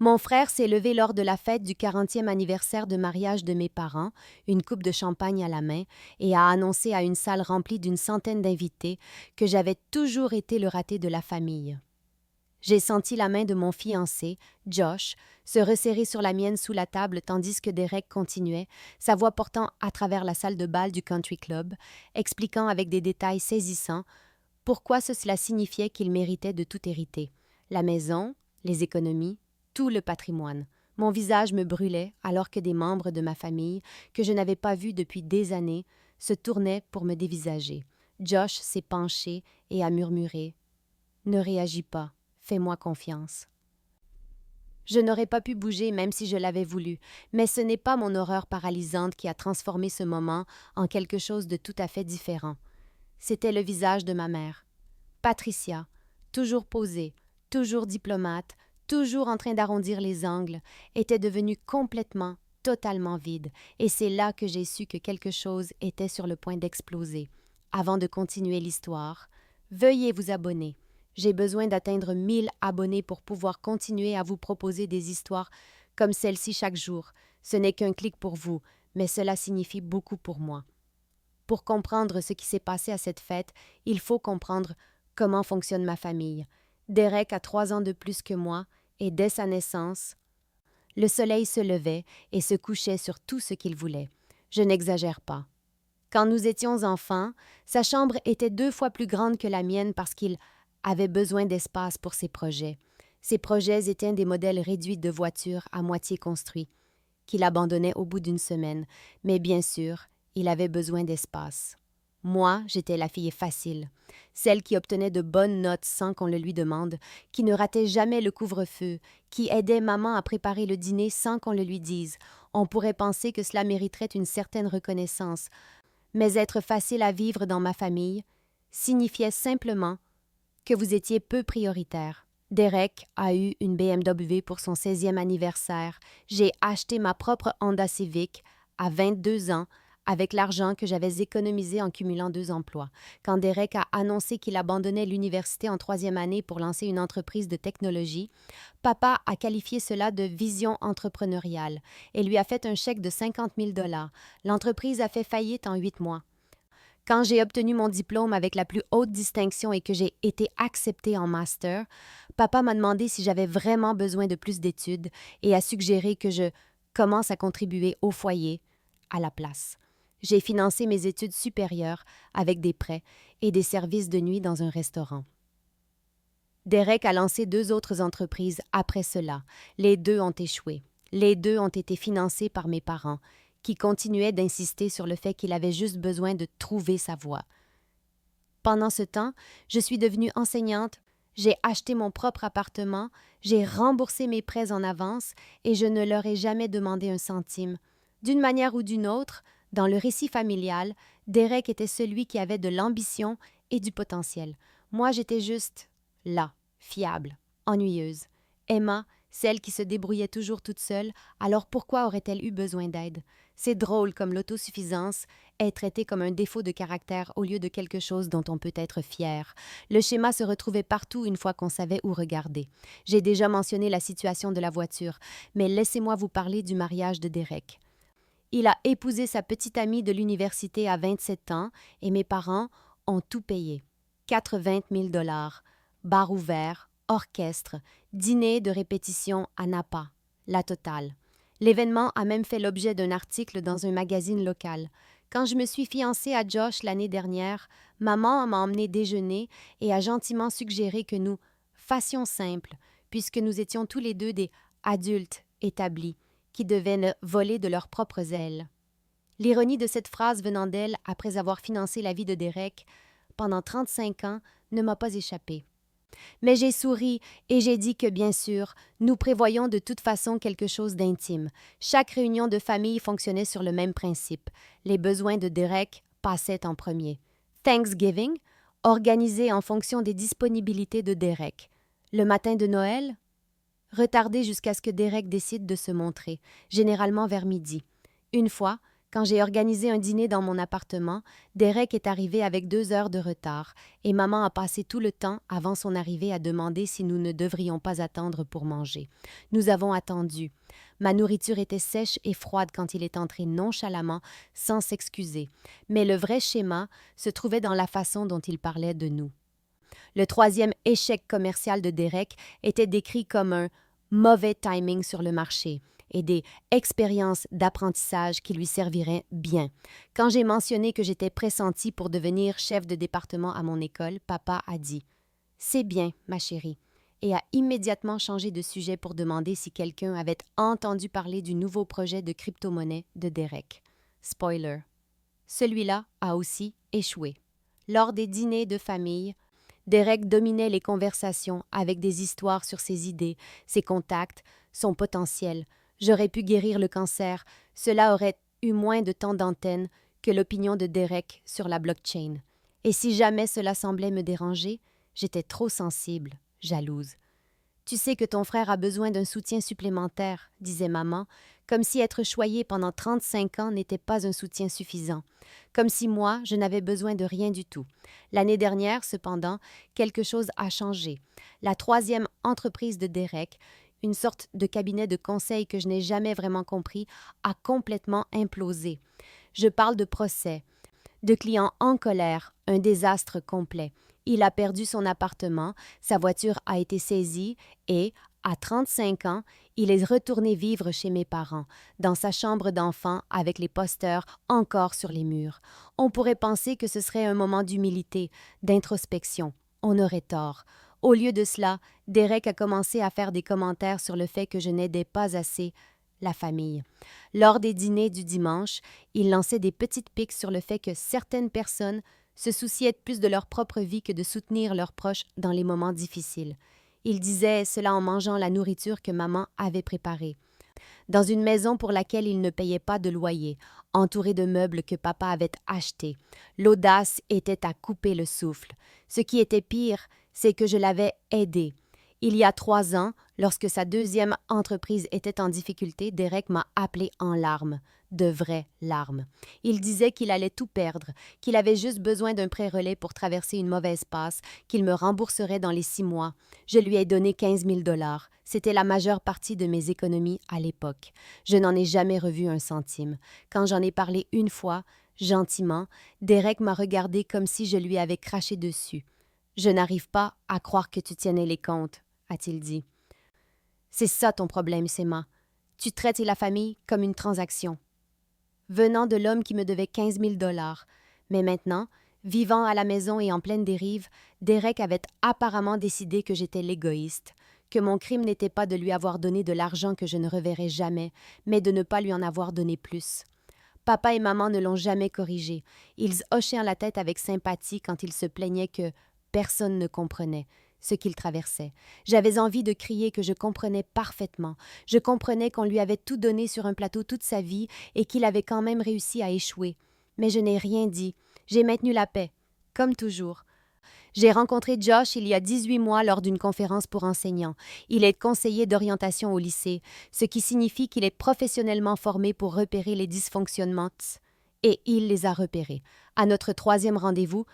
Mon frère s'est levé lors de la fête du 40e anniversaire de mariage de mes parents, une coupe de champagne à la main, et a annoncé à une salle remplie d'une centaine d'invités que j'avais toujours été le raté de la famille. J'ai senti la main de mon fiancé, Josh, se resserrer sur la mienne sous la table tandis que Derek continuait, sa voix portant à travers la salle de bal du country club, expliquant avec des détails saisissants pourquoi cela signifiait qu'il méritait de tout hériter. La maison, les économies, tout le patrimoine. Mon visage me brûlait alors que des membres de ma famille, que je n'avais pas vus depuis des années, se tournaient pour me dévisager. Josh s'est penché et a murmuré « Ne réagis pas, fais-moi confiance. » Je n'aurais pas pu bouger même si je l'avais voulu, mais ce n'est pas mon horreur paralysante qui a transformé ce moment en quelque chose de tout à fait différent. C'était le visage de ma mère. Patricia, toujours posée, toujours diplomate, toujours en train d'arrondir les angles, était devenue complètement, totalement vide, et c'est là que j'ai su que quelque chose était sur le point d'exploser. Avant de continuer l'histoire, veuillez vous abonner. J'ai besoin d'atteindre 1000 abonnés pour pouvoir continuer à vous proposer des histoires comme celle-ci chaque jour. Ce n'est qu'un clic pour vous, mais cela signifie beaucoup pour moi. Pour comprendre ce qui s'est passé à cette fête, il faut comprendre comment fonctionne ma famille. Derek a 3 ans de plus que moi, et dès sa naissance, le soleil se levait et se couchait sur tout ce qu'il voulait. Je n'exagère pas. Quand nous étions enfants, sa chambre était 2 fois plus grande que la mienne parce qu'il avait besoin d'espace pour ses projets. Ses projets étaient des modèles réduits de voitures à moitié construits, qu'il abandonnait au bout d'une semaine, mais bien sûr, il avait besoin d'espace. Moi, j'étais la fille facile, celle qui obtenait de bonnes notes sans qu'on le lui demande, qui ne ratait jamais le couvre-feu, qui aidait maman à préparer le dîner sans qu'on le lui dise. On pourrait penser que cela mériterait une certaine reconnaissance, mais être facile à vivre dans ma famille signifiait simplement que vous étiez peu prioritaire. Derek a eu une BMW pour son 16e anniversaire. J'ai acheté ma propre Honda Civic à 22 ans avec l'argent que j'avais économisé en cumulant 2 emplois. Quand Derek a annoncé qu'il abandonnait l'université en 3e année pour lancer une entreprise de technologie, papa a qualifié cela de vision entrepreneuriale et lui a fait un chèque de 50 000 $. L'entreprise a fait faillite en 8 mois. Quand j'ai obtenu mon diplôme avec la plus haute distinction et que j'ai été acceptée en master, papa m'a demandé si j'avais vraiment besoin de plus d'études et a suggéré que je commence à contribuer au foyer à la place. J'ai financé mes études supérieures avec des prêts et des services de nuit dans un restaurant. Derek a lancé 2 autres entreprises après cela. Les 2 ont échoué. Les 2 ont été financées par mes parents, qui continuait d'insister sur le fait qu'il avait juste besoin de trouver sa voie. Pendant ce temps, je suis devenue enseignante, j'ai acheté mon propre appartement, j'ai remboursé mes prêts en avance et je ne leur ai jamais demandé un centime. D'une manière ou d'une autre, dans le récit familial, Derek était celui qui avait de l'ambition et du potentiel. Moi, j'étais juste là, fiable, ennuyeuse. Emma, celle qui se débrouillait toujours toute seule, alors pourquoi aurait-elle eu besoin d'aide? C'est drôle comme l'autosuffisance est traitée comme un défaut de caractère au lieu de quelque chose dont on peut être fier. Le schéma se retrouvait partout une fois qu'on savait où regarder. J'ai déjà mentionné la situation de la voiture, mais laissez-moi vous parler du mariage de Derek. Il a épousé sa petite amie de l'université à 27 ans et mes parents ont tout payé. 80 000 $, bar ouvert, orchestre, dîner de répétition à Napa, la totale. L'événement a même fait l'objet d'un article dans un magazine local. Quand je me suis fiancée à Josh l'année dernière, maman m'a emmené déjeuner et a gentiment suggéré que nous fassions simple, puisque nous étions tous les 2 des adultes établis qui devaient voler de leurs propres ailes. L'ironie de cette phrase venant d'elle après avoir financé la vie de Derek pendant 35 ans ne m'a pas échappé. Mais j'ai souri et j'ai dit que, bien sûr, nous prévoyons de toute façon quelque chose d'intime. Chaque réunion de famille fonctionnait sur le même principe. Les besoins de Derek passaient en premier. Thanksgiving, organisé en fonction des disponibilités de Derek. Le matin de Noël, retardé jusqu'à ce que Derek décide de se montrer, généralement vers midi. Une fois, Quand j'ai organisé un dîner dans mon appartement, Derek est arrivé avec 2 heures de retard et maman a passé tout le temps avant son arrivée à demander si nous ne devrions pas attendre pour manger. Nous avons attendu. Ma nourriture était sèche et froide quand il est entré nonchalamment, sans s'excuser. Mais le vrai schéma se trouvait dans la façon dont il parlait de nous. Le troisième échec commercial de Derek était décrit comme un mauvais timing sur le marché et des expériences d'apprentissage qui lui serviraient bien. Quand j'ai mentionné que j'étais pressentie pour devenir chef de département à mon école, papa a dit « C'est bien, ma chérie », et a immédiatement changé de sujet pour demander si quelqu'un avait entendu parler du nouveau projet de crypto-monnaie de Derek. Spoiler. Celui-là a aussi échoué. Lors des dîners de famille, Derek dominait les conversations avec des histoires sur ses idées, ses contacts, son potentiel. J'aurais pu guérir le cancer, cela aurait eu moins de temps d'antenne que l'opinion de Derek sur la blockchain. Et si jamais cela semblait me déranger, j'étais trop sensible, jalouse. Tu sais que ton frère a besoin d'un soutien supplémentaire, disait maman, comme si être choyée pendant 35 ans n'était pas un soutien suffisant, comme si moi, je n'avais besoin de rien du tout. L'année dernière, cependant, quelque chose a changé. La troisième entreprise de Derek, une sorte de cabinet de conseil que je n'ai jamais vraiment compris, a complètement implosé. Je parle de procès, de clients en colère, un désastre complet. Il a perdu son appartement, sa voiture a été saisie et, à 35 ans, il est retourné vivre chez mes parents, dans sa chambre d'enfant avec les posters encore sur les murs. On pourrait penser que ce serait un moment d'humilité, d'introspection. On aurait tort. Au lieu de cela, Derek a commencé à faire des commentaires sur le fait que je n'aidais pas assez la famille. Lors des dîners du dimanche, il lançait des petites piques sur le fait que certaines personnes se souciaient plus de leur propre vie que de soutenir leurs proches dans les moments difficiles. Il disait cela en mangeant la nourriture que maman avait préparée. Dans une maison pour laquelle il ne payait pas de loyer, entouré de meubles que papa avait achetés. L'audace était à couper le souffle. Ce qui était pire, c'est que je l'avais aidé. Il y a 3 ans, lorsque sa deuxième entreprise était en difficulté, Derek m'a appelé en larmes, de vraies larmes. Il disait qu'il allait tout perdre, qu'il avait juste besoin d'un pré-relais pour traverser une mauvaise passe, qu'il me rembourserait dans les 6 mois. Je lui ai donné 15 000 $. C'était la majeure partie de mes économies à l'époque. Je n'en ai jamais revu un centime. Quand j'en ai parlé une fois, gentiment, Derek m'a regardé comme si je lui avais craché dessus. « Je n'arrive pas à croire que tu tiennes les comptes », a-t-il dit. « C'est ça ton problème, Sema. Tu traites la famille comme une transaction. » Venant de l'homme qui me devait 15 000 $. Mais maintenant, vivant à la maison et en pleine dérive, Derek avait apparemment décidé que j'étais l'égoïste, que mon crime n'était pas de lui avoir donné de l'argent que je ne reverrai jamais, mais de ne pas lui en avoir donné plus. Papa et maman ne l'ont jamais corrigé. Ils hochèrent la tête avec sympathie quand il se plaignait que personne ne comprenait ce qu'il traversait. J'avais envie de crier que je comprenais parfaitement. Je comprenais qu'on lui avait tout donné sur un plateau toute sa vie et qu'il avait quand même réussi à échouer. Mais je n'ai rien dit. J'ai maintenu la paix, comme toujours. J'ai rencontré Josh il y a 18 mois lors d'une conférence pour enseignants. Il est conseiller d'orientation au lycée, ce qui signifie qu'il est professionnellement formé pour repérer les dysfonctionnements. Et il les a repérés. À notre 3e rendez-vous,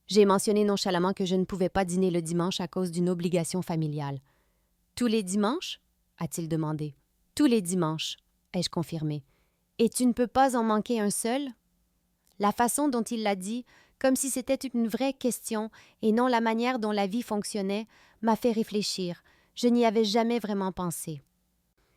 j'ai mentionné nonchalamment que je ne pouvais pas dîner le dimanche à cause d'une obligation familiale. « Tous les dimanches » a-t-il demandé. « Tous les dimanches » ai-je confirmé. « Et tu ne peux pas en manquer un seul » La façon dont il l'a dit, comme si c'était une vraie question et non la manière dont la vie fonctionnait, m'a fait réfléchir. Je n'y avais jamais vraiment pensé.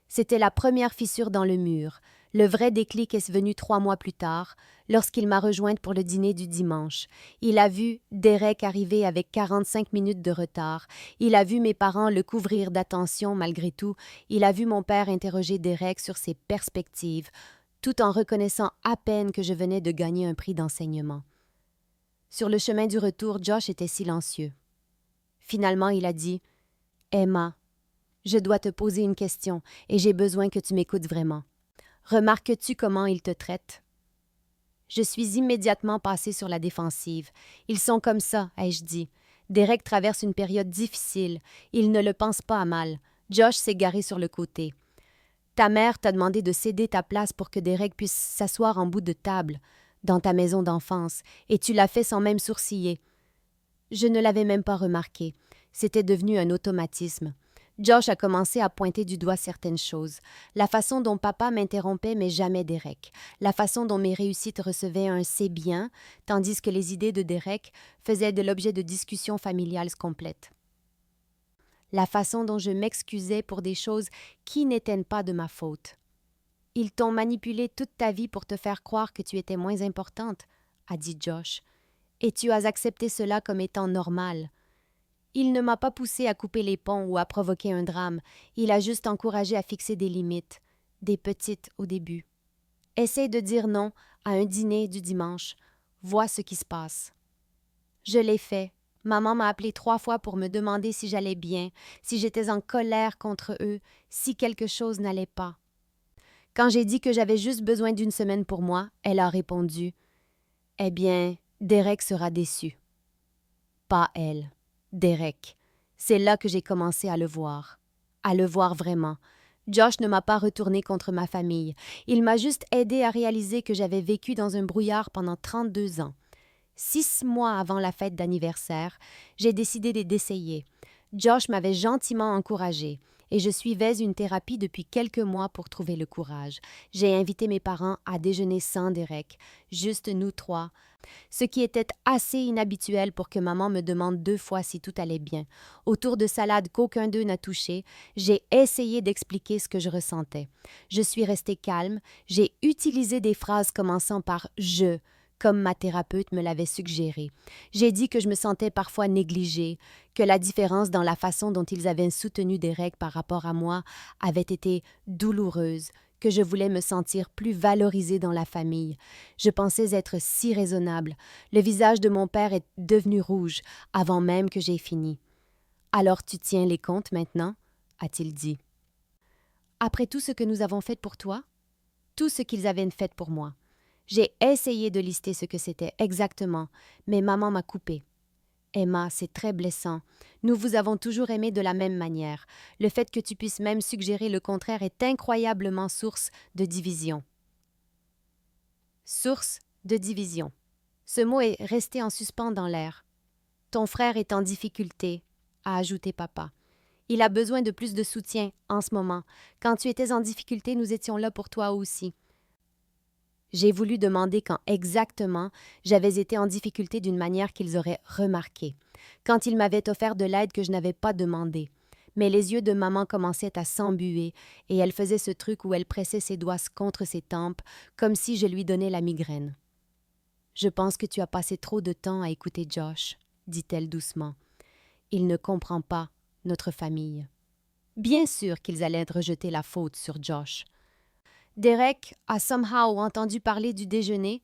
C'était la première fissure dans le mur. Le vrai déclic est venu 3 mois plus tard, lorsqu'il m'a rejointe pour le dîner du dimanche. Il a vu Derek arriver avec 45 minutes de retard. Il a vu mes parents le couvrir d'attention malgré tout. Il a vu mon père interroger Derek sur ses perspectives, tout en reconnaissant à peine que je venais de gagner un prix d'enseignement. Sur le chemin du retour, Josh était silencieux. Finalement, il a dit « Emma, je dois te poser une question et j'ai besoin que tu m'écoutes vraiment. Remarques-tu comment ils te traitent? » Je suis immédiatement passée sur la défensive. « Ils sont comme ça, » ai-je dit. Derek traverse une période difficile. Il ne le pense pas à mal. Josh s'est garé sur le côté. Ta mère t'a demandé de céder ta place pour que Derek puisse s'asseoir en bout de table, dans ta maison d'enfance, et tu l'as fait sans même sourciller. Je ne l'avais même pas remarqué. C'était devenu un automatisme. Josh a commencé à pointer du doigt certaines choses. La façon dont papa m'interrompait, mais jamais Derek. La façon dont mes réussites recevaient un « c'est bien », tandis que les idées de Derek faisaient de l'objet de discussions familiales complètes. La façon dont je m'excusais pour des choses qui n'étaient pas de ma faute. Ils t'ont manipulé toute ta vie pour te faire croire que tu étais moins importante, a dit Josh, et tu as accepté cela comme étant normal. Il ne m'a pas poussé à couper les ponts ou à provoquer un drame, il a juste encouragé à fixer des limites, des petites au début. Essaye de dire non à un dîner du dimanche, vois ce qui se passe. Je l'ai fait. Maman m'a appelé 3 fois pour me demander si j'allais bien, si j'étais en colère contre eux, si quelque chose n'allait pas. Quand j'ai dit que j'avais juste besoin d'une semaine pour moi, elle a répondu « Eh bien, Derek sera déçu. » Pas elle. Derek. C'est là que j'ai commencé à le voir vraiment. Josh ne m'a pas retourné contre ma famille. Il m'a juste aidé à réaliser que j'avais vécu dans un brouillard pendant 32 ans. 6 mois avant la fête d'anniversaire, j'ai décidé d'essayer. Josh m'avait gentiment encouragé et je suivais une thérapie depuis quelques mois pour trouver le courage. J'ai invité mes parents à déjeuner sans Derek, juste nous 3, ce qui était assez inhabituel pour que maman me demande 2 fois si tout allait bien. Autour de salades qu'aucun d'eux n'a touchées, j'ai essayé d'expliquer ce que je ressentais. Je suis restée calme, j'ai utilisé des phrases commençant par « je », comme ma thérapeute me l'avait suggéré. J'ai dit que je me sentais parfois négligée, que la différence dans la façon dont ils avaient soutenu Derek par rapport à moi avait été douloureuse, que je voulais me sentir plus valorisée dans la famille. Je pensais être si raisonnable. Le visage de mon père est devenu rouge avant même que j'aie fini. « Alors tu tiens les comptes maintenant ?» a-t-il dit. « Après tout ce que nous avons fait pour toi? » Tout ce qu'ils avaient fait pour moi. J'ai essayé de lister ce que c'était exactement, mais maman m'a coupé. Emma, c'est très blessant. Nous vous avons toujours aimé de la même manière. Le fait que tu puisses même suggérer le contraire est incroyablement source de division. Source de division. Ce mot est resté en suspens dans l'air. Ton frère est en difficulté, a ajouté papa. Il a besoin de plus de soutien en ce moment. Quand tu étais en difficulté, nous étions là pour toi aussi. J'ai voulu demander quand exactement j'avais été en difficulté d'une manière qu'ils auraient remarqué, quand ils m'avaient offert de l'aide que je n'avais pas demandée. Mais les yeux de maman commençaient à s'embuer et elle faisait ce truc où elle pressait ses doigts contre ses tempes, comme si je lui donnais la migraine. « Je pense que tu as passé trop de temps à écouter Josh, » dit-elle doucement. « Il ne comprend pas notre famille. » Bien sûr qu'ils allaient rejeter la faute sur Josh. Derek a somehow entendu parler du déjeuner.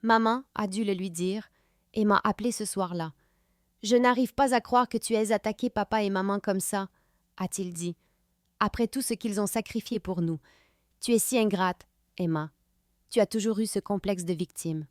Maman a dû le lui dire et m'a appelé ce soir-là. « Je n'arrive pas à croire que tu aies attaqué papa et maman comme ça, » a-t-il dit, après tout ce qu'ils ont sacrifié pour nous. Tu es si ingrate, Emma. Tu as toujours eu ce complexe de victime.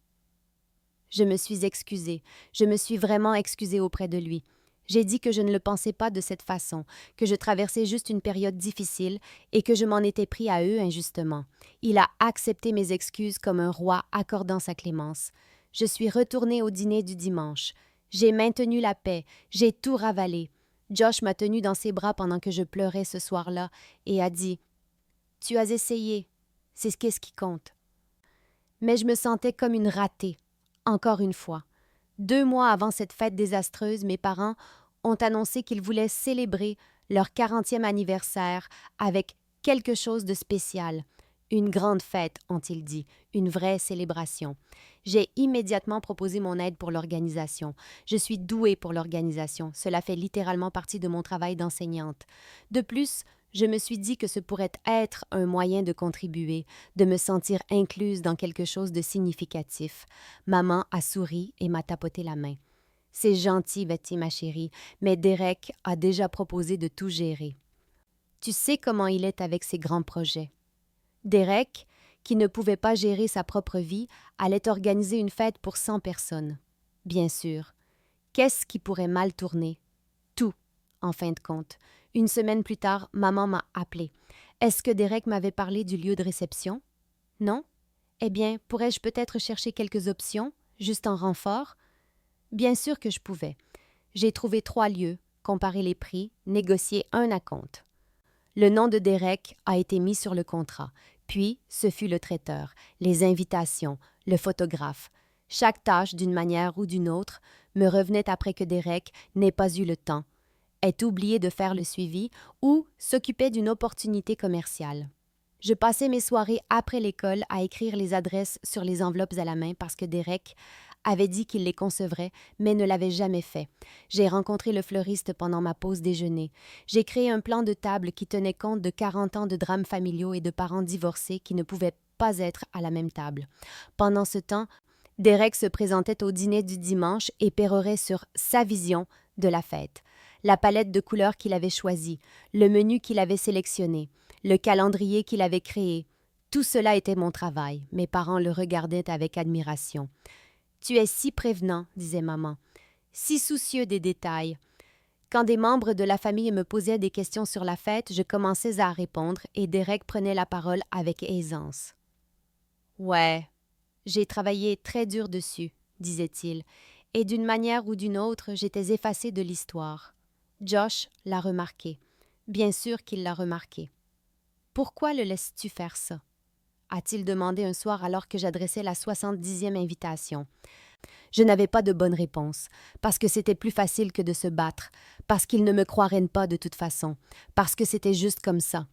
Je me suis excusée. Je me suis vraiment excusée auprès de lui. J'ai dit que je ne le pensais pas de cette façon, que je traversais juste une période difficile et que je m'en étais pris à eux injustement. Il a accepté mes excuses comme un roi accordant sa clémence. Je suis retournée au dîner du dimanche. J'ai maintenu la paix, j'ai tout ravalé. Josh m'a tenue dans ses bras pendant que je pleurais ce soir-là et a dit « Tu as essayé, c'est ce qui compte. » Mais je me sentais comme une ratée, encore une fois. 2 mois avant cette fête désastreuse, mes parents ont annoncé qu'ils voulaient célébrer leur 40e anniversaire avec quelque chose de spécial. Une grande fête, ont-ils dit, une vraie célébration. J'ai immédiatement proposé mon aide pour l'organisation. Je suis douée pour l'organisation. Cela fait littéralement partie de mon travail d'enseignante. De plus, je me suis dit que ce pourrait être un moyen de contribuer, de me sentir incluse dans quelque chose de significatif. Maman a souri et m'a tapoté la main. « C'est gentil, Betty, ma chérie, mais Derek a déjà proposé de tout gérer. Tu sais comment il est avec ses grands projets. » Derek, qui ne pouvait pas gérer sa propre vie, allait organiser une fête pour 100 personnes. Bien sûr. Qu'est-ce qui pourrait mal tourner? Tout, en fin de compte. Une semaine plus tard, maman m'a appelée. Est-ce que Derek m'avait parlé du lieu de réception? Non? Eh bien, pourrais-je peut-être chercher quelques options, juste en renfort? Bien sûr que je pouvais. J'ai trouvé 3 lieux, comparé les prix, négocié un acompte. Le nom de Derek a été mis sur le contrat, puis ce fut le traiteur, les invitations, le photographe. Chaque tâche, d'une manière ou d'une autre, me revenait après que Derek n'ait pas eu le temps, ait oublié de faire le suivi ou s'occupait d'une opportunité commerciale. Je passais mes soirées après l'école à écrire les adresses sur les enveloppes à la main parce que Derek avait dit qu'il les concevrait, mais ne l'avait jamais fait. J'ai rencontré le fleuriste pendant ma pause déjeuner. J'ai créé un plan de table qui tenait compte de 40 ans de drames familiaux et de parents divorcés qui ne pouvaient pas être à la même table. Pendant ce temps, Derek se présentait au dîner du dimanche et pérorait sur sa vision de la fête. La palette de couleurs qu'il avait choisie, le menu qu'il avait sélectionné, le calendrier qu'il avait créé. Tout cela était mon travail. Mes parents le regardaient avec admiration. « Tu es si prévenant, » disait maman, « si soucieux des détails. » Quand des membres de la famille me posaient des questions sur la fête, je commençais à répondre et Derek prenait la parole avec aisance. « Ouais, j'ai travaillé très dur dessus, » disait-il, et d'une manière ou d'une autre, j'étais effacée de l'histoire. Josh l'a remarqué. Bien sûr qu'il l'a remarqué. « Pourquoi le laisses-tu faire ça? » a-t-il demandé un soir alors que j'adressais la 70e invitation. Je n'avais pas de bonne réponse, parce que c'était plus facile que de se battre, parce qu'ils ne me croiraient pas de toute façon, parce que c'était juste comme ça.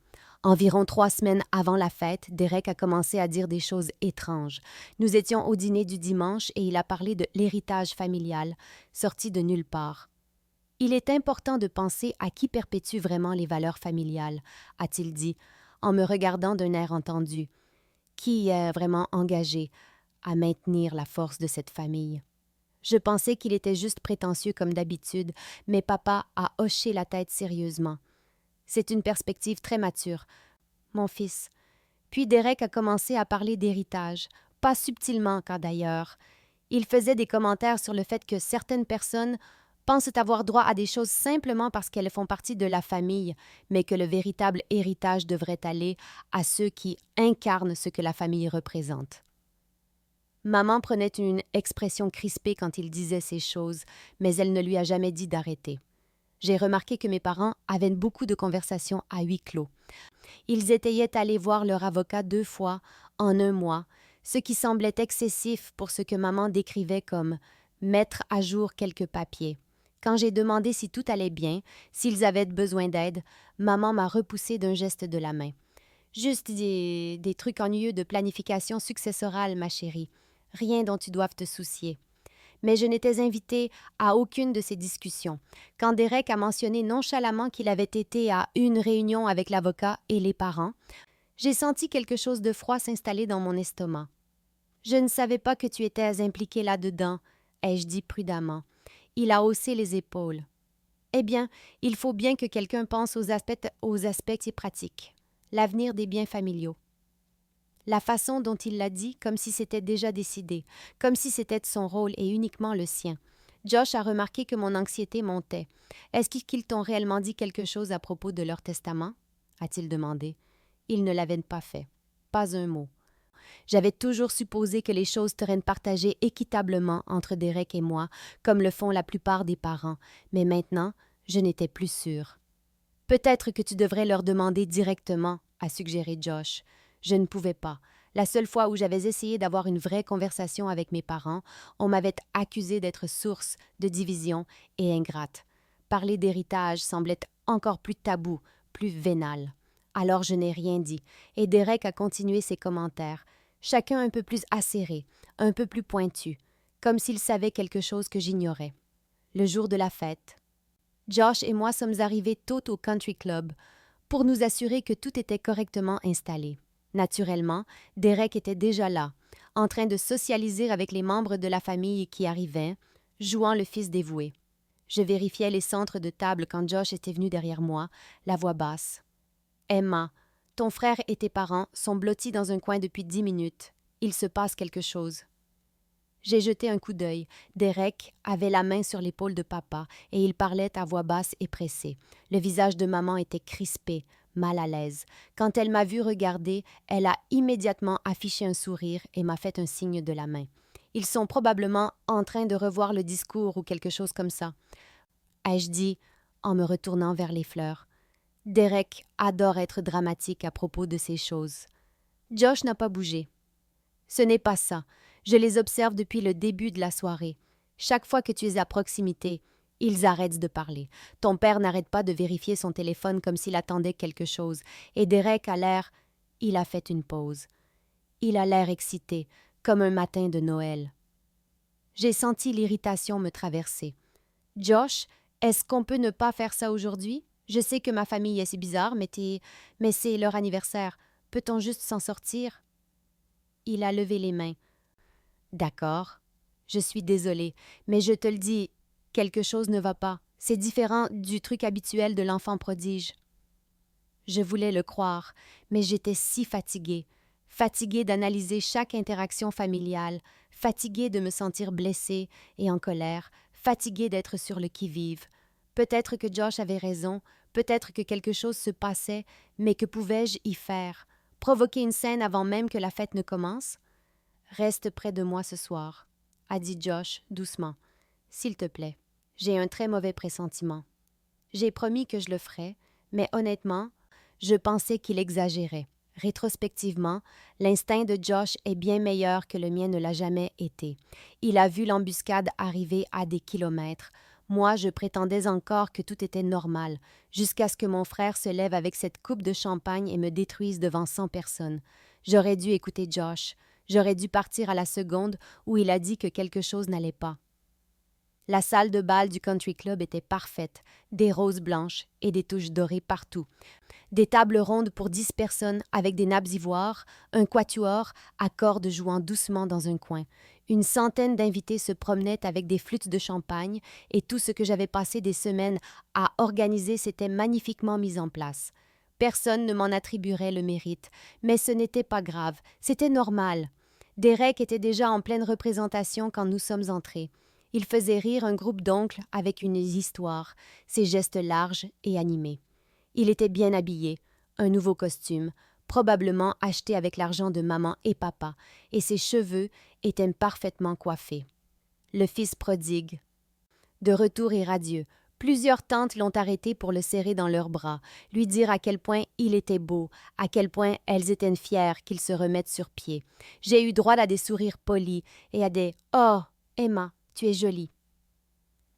Environ 3 semaines avant la fête, Derek a commencé à dire des choses étranges. Nous étions au dîner du dimanche et il a parlé de l'héritage familial, sorti de nulle part. « Il est important de penser à qui perpétue vraiment les valeurs familiales, » a-t-il dit, en me regardant d'un air entendu. Qui est vraiment engagé à maintenir la force de cette famille? Je pensais qu'il était juste prétentieux comme d'habitude, mais papa a hoché la tête sérieusement. C'est une perspective très mature, mon fils. Puis Derek a commencé à parler d'héritage, pas subtilement quand d'ailleurs. Il faisait des commentaires sur le fait que certaines personnes pensent avoir droit à des choses simplement parce qu'elles font partie de la famille, mais que le véritable héritage devrait aller à ceux qui incarnent ce que la famille représente. Maman prenait une expression crispée quand il disait ces choses, mais elle ne lui a jamais dit d'arrêter. J'ai remarqué que mes parents avaient beaucoup de conversations à huis clos. Ils étaient allés voir leur avocat 2 fois en un mois, ce qui semblait excessif pour ce que maman décrivait comme « mettre à jour quelques papiers ». Quand j'ai demandé si tout allait bien, s'ils avaient besoin d'aide, maman m'a repoussé d'un geste de la main. « Juste des trucs ennuyeux de planification successorale, ma chérie. Rien dont tu doives te soucier. » Mais je n'étais invitée à aucune de ces discussions. Quand Derek a mentionné nonchalamment qu'il avait été à une réunion avec l'avocat et les parents, j'ai senti quelque chose de froid s'installer dans mon estomac. « Je ne savais pas que tu étais impliquée là-dedans, » ai-je dit prudemment. Il a haussé les épaules. « Eh bien, il faut bien que quelqu'un pense aux aspects pratiques. L'avenir des biens familiaux. » La façon dont il l'a dit, comme si c'était déjà décidé, comme si c'était son rôle et uniquement le sien. Josh a remarqué que mon anxiété montait. « Est-ce qu'ils t'ont réellement dit quelque chose à propos de leur testament? » a-t-il demandé. Ils ne l'avaient pas fait. Pas un mot. J'avais toujours supposé que les choses seraient partagées équitablement entre Derek et moi, comme le font la plupart des parents, mais maintenant, je n'étais plus sûre. « Peut-être que tu devrais leur demander directement, » a suggéré Josh. Je ne pouvais pas. La seule fois où j'avais essayé d'avoir une vraie conversation avec mes parents, on m'avait accusée d'être source de division et ingrate. Parler d'héritage semblait encore plus tabou, plus vénal. Alors je n'ai rien dit, et Derek a continué ses commentaires, chacun un peu plus acéré, un peu plus pointu, comme s'il savait quelque chose que j'ignorais. Le jour de la fête, Josh et moi sommes arrivés tôt au country club pour nous assurer que tout était correctement installé. Naturellement, Derek était déjà là, en train de socialiser avec les membres de la famille qui arrivaient, jouant le fils dévoué. Je vérifiais les centres de table quand Josh était venu derrière moi, la voix basse. « Emma, ton frère et tes parents sont blottis dans un coin depuis 10 minutes. Il se passe quelque chose. » J'ai jeté un coup d'œil. Derek avait la main sur l'épaule de papa et il parlait à voix basse et pressée. Le visage de maman était crispé, mal à l'aise. Quand elle m'a vu regarder, elle a immédiatement affiché un sourire et m'a fait un signe de la main. Ils sont probablement en train de revoir le discours ou quelque chose comme ça, ai-je dit en me retournant vers les fleurs. Derek adore être dramatique à propos de ces choses. Josh n'a pas bougé. Ce n'est pas ça. Je les observe depuis le début de la soirée. Chaque fois que tu es à proximité, ils arrêtent de parler. Ton père n'arrête pas de vérifier son téléphone comme s'il attendait quelque chose. Et Derek a l'air... Il a fait une pause. Il a l'air excité, comme un matin de Noël. J'ai senti l'irritation me traverser. Josh, est-ce qu'on peut ne pas faire ça aujourd'hui? Je sais que ma famille est si bizarre, mais c'est leur anniversaire. Peut-on juste s'en sortir? Il a levé les mains. D'accord. Je suis désolée, mais je te le dis, quelque chose ne va pas. C'est différent du truc habituel de l'enfant prodige. Je voulais le croire, mais j'étais si fatiguée. Fatiguée d'analyser chaque interaction familiale, fatiguée de me sentir blessée et en colère, fatiguée d'être sur le qui-vive. Peut-être que Josh avait raison, peut-être que quelque chose se passait, mais que pouvais-je y faire? Provoquer une scène avant même que la fête ne commence? Reste près de moi ce soir, a dit Josh doucement. S'il te plaît. J'ai un très mauvais pressentiment. J'ai promis que je le ferais, mais honnêtement, je pensais qu'il exagérait. Rétrospectivement, l'instinct de Josh est bien meilleur que le mien ne l'a jamais été. Il a vu l'embuscade arriver à des kilomètres. Moi, je prétendais encore que tout était normal, jusqu'à ce que mon frère se lève avec cette coupe de champagne et me détruise devant 100 personnes. J'aurais dû écouter Josh. J'aurais dû partir à la seconde où il a dit que quelque chose n'allait pas. La salle de bal du country club était parfaite, des roses blanches et des touches dorées partout. Des tables rondes pour 10 personnes avec des nappes ivoires, un quatuor à cordes jouant doucement dans un coin. Une centaine d'invités se promenaient avec des flûtes de champagne et tout ce que j'avais passé des semaines à organiser s'était magnifiquement mis en place. Personne ne m'en attribuerait le mérite, mais ce n'était pas grave, c'était normal. Derek était déjà en pleine représentation quand nous sommes entrés. Il faisait rire un groupe d'oncles avec une histoire, ses gestes larges et animés. Il était bien habillé, un nouveau costume, probablement acheté avec l'argent de maman et papa, et ses cheveux étaient parfaitement coiffés. Le fils prodigue. De retour et radieux, plusieurs tantes l'ont arrêté pour le serrer dans leurs bras, lui dire à quel point il était beau, à quel point elles étaient fières qu'il se remette sur pied. J'ai eu droit à des sourires polis et à des « Oh, Emma, tu es jolie ».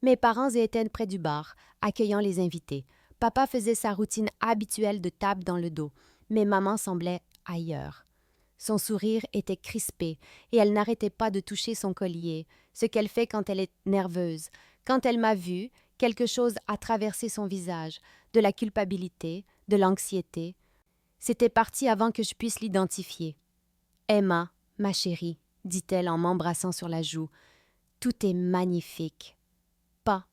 Mes parents étaient près du bar, accueillant les invités. Papa faisait sa routine habituelle de tape dans le dos, mais maman semblait ailleurs. Son sourire était crispé et elle n'arrêtait pas de toucher son collier, ce qu'elle fait quand elle est nerveuse. Quand elle m'a vue, quelque chose a traversé son visage, de la culpabilité, de l'anxiété. C'était parti avant que je puisse l'identifier. « Emma, ma chérie, dit-elle en m'embrassant sur la joue, tout est magnifique. Pas